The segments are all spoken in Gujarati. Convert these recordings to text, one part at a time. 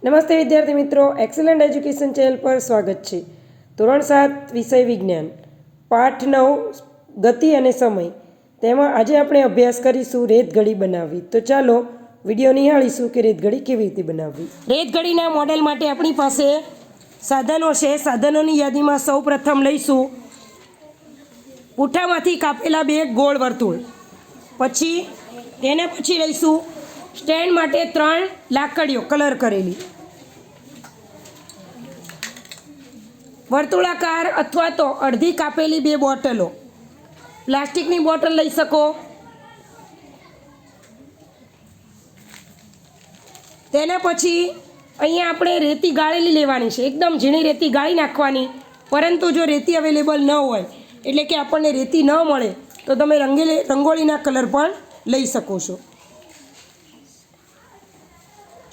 નમસ્તે વિદ્યાર્થી મિત્રો, એક્સલન્ટ એજ્યુકેશન ચેનલ પર સ્વાગત છે। ધોરણ 7 વિષય વિજ્ઞાન પાઠ 9 ગતિ અને સમય, તેમાં આજે આપણે અભ્યાસ કરીશું રેતઘડી બનાવવી। તો ચાલો વિડીયો નિહાળીશું કે રેતઘડી કેવી રીતે બનાવવી। રેતઘડીના મોડેલ માટે આપણી પાસે સાધનો છે। સાધનોની યાદીમાં સૌ પ્રથમ લઈશું પૂઠામાંથી કાપેલા બે ગોળ વર્તુળ, પછી તેના પછી લઈશું સ્ટેન્ડ માટે 3 લાકડીઓ કલર કરેલી, વર્તુળાકાર અથવા તો અડધી કાપેલી 2 બોટલો, પ્લાસ્ટિકની બોટલ લઈ શકો। તેના પછી અહીંયા આપણે રેતી ગાળેલી લેવાની છે, એકદમ ઝીણી રેતી ગાળી નાખવાની। પરંતુ જો રેતી અવેલેબલ ન હોય, એટલે કે આપણને રેતી ન મળે, તો તમે રંગોળીના કલર પણ લઈ શકો છો।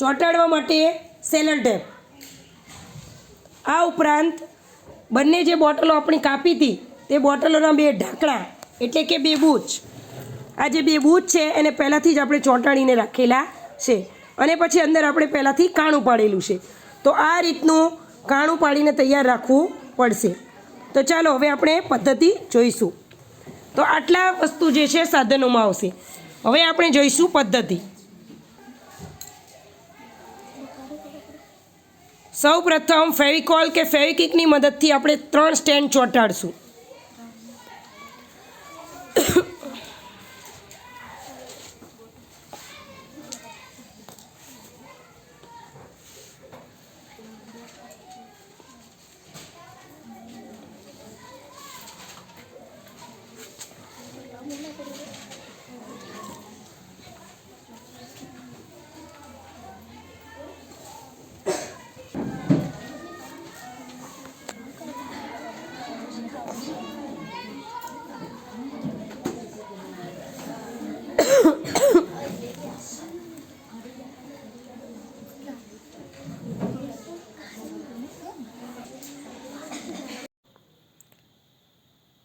ચોંટાડવા માટે સેલર ટેપ, આ ઉપરાંત બંને જે બોટલો આપણી કાપી હતી તે બોટલોના 2 ઢાંકણા એટલે કે 2 બૂચ, આ જે 2 બૂચ છે એને પહેલાંથી જ આપણે ચોંટાડીને રાખેલા છે, અને પછી અંદર આપણે પહેલાંથી કાણું પાડેલું છે। તો આ રીતનું કાણું પાડીને તૈયાર રાખવું પડશે। તો ચાલો હવે આપણે પદ્ધતિ જોઈશું। તો આટલા વસ્તુ જે છે સાધનોમાં આવશે। હવે આપણે જોઈશું પદ્ધતિ। સૌ પ્રથમ ફેવિકોલ કે ફેવિક્વિકની મદદથી આપણે 3 સ્ટેન્ડ ચોંટાડશું।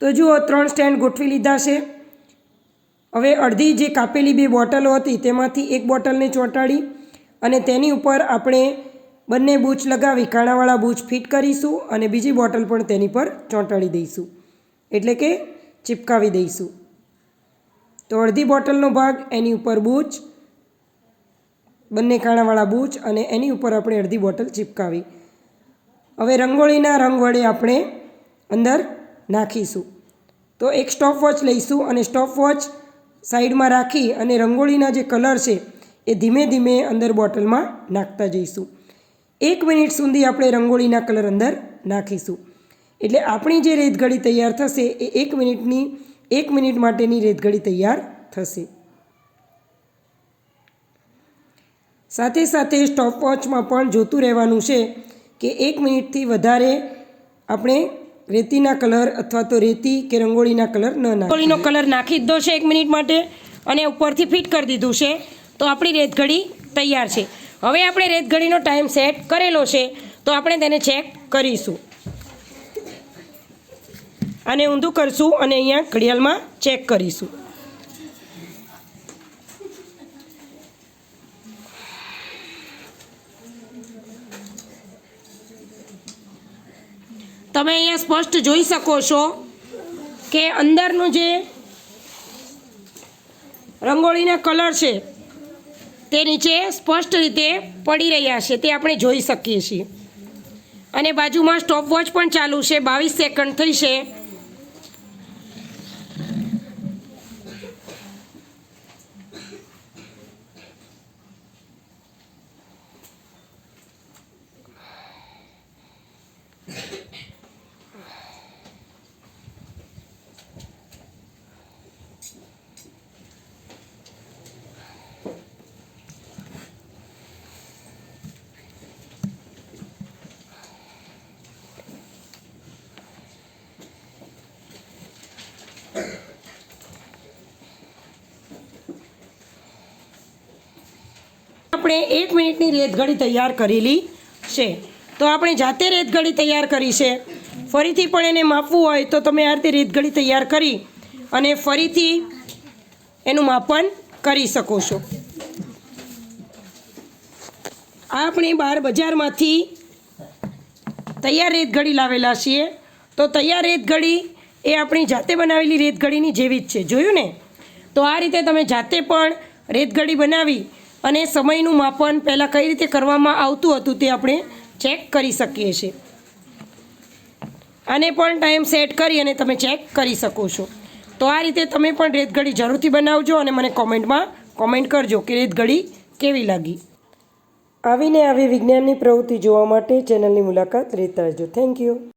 તો જુઓ 3 સ્ટેન્ડ ગોઠવી લીધા છે। હવે અડધી જે કાપેલી 2 બોટલો હતી તેમાંથી એક બોટલને ચોંટાડી અને તેની ઉપર આપણે બંને બૂચ લગાવી કાણાવાળા બૂચ ફિટ કરીશું અને બીજી બોટલ પણ તેની પર ચોંટાડી દઈશું, એટલે કે ચિપકાવી દઈશું। તો અડધી બોટલનો ભાગ એની ઉપર બૂચ, બંને કાણાવાળા બૂચ, અને એની ઉપર આપણે અડધી બોટલ ચિપકાવી। હવે રંગોળીના રંગ વડે આપણે અંદર નાખીશું। તો એક સ્ટોપવોચ લઈશું અને સ્ટોપવોચ સાઈડમાં રાખી અને રંગોળીના જે કલર છે એ ધીમે ધીમે અંદર બોટલમાં નાખતા જઈશું। 1 મિનિટ સુધી આપણે રંગોળીના કલર અંદર નાખીશું, એટલે આપણી જે રેતઘડી તૈયાર થશે એ 1 મિનિટ માટેની રેતઘડી તૈયાર થશે। સાથે સાથે સ્ટોપવોચમાં પણ જોતું રહેવાનું છે કે 1 મિનિટથી વધારે આપણે રેતીના કલર અથવા તો રેતી કે રંગોળીના કલર ન નાખે। રંગોળીનો કલર નાખી દીધો છે 1 મિનિટ માટે અને ઉપરથી ફિટ કરી દીધું છે, તો આપણી રેતઘડી તૈયાર છે। હવે આપણે રેતઘડીનો ટાઈમ સેટ કરેલો છે, તો આપણે તેને ચેક કરીશું। આને ઊંધું કરશું અને અહીંયા ઘડિયાળમાં ચેક કરીશું। તમે અહીંયા સ્પષ્ટ જોઈ શકો છો કે અંદરનું જે રંગોળીના કલર છે તે નીચે સ્પષ્ટ રીતે પડી રહ્યા છે, તે આપણે જોઈ શકીએ છીએ। અને બાજુમાં સ્ટોપવોચ પણ ચાલુ છે, 22 સેકન્ડ થઈ છે। આપણે 1 મિનિટની રેતઘડી તૈયાર કરેલી છે, તો આપણે જાતે રેતઘડી તૈયાર કરી છે। ફરીથી પણ એને માપવું હોય તો તમે આ રીતે રેતઘડી તૈયાર કરી અને ફરીથી એનું માપન કરી શકો છો। આપણે બહાર બજારમાંથી તૈયાર રેતગળી લાવેલા છીએ. તો તૈયાર રેતગળી એ આપણી જાતે બનાવેલી રેતગળીની જેવી જ છે. જોયું ને? તો આ રીતે તમે જાતે પણ રેતગળી બનાવી અને સમયનું માપન પહેલાં કઈ રીતે કરવામાં આવતું હતું તે આપણે ચેક કરી શકીએ છીએ. આને પણ ટાઈમ સેટ કરી અને તમે ચેક કરી શકો છો. તો આ રીતે તમે પણ રેતગળી જરૂરથી બનાવજો અને મને કોમેન્ટમાં કોમેન્ટ કરજો કે રેતગળી કેવી લાગી. આવીને આવી વિજ્ઞાનની પ્રવૃત્તિ જોવા માટે ચેનલની મુલાકાત લેતા રહેજો. Thank you.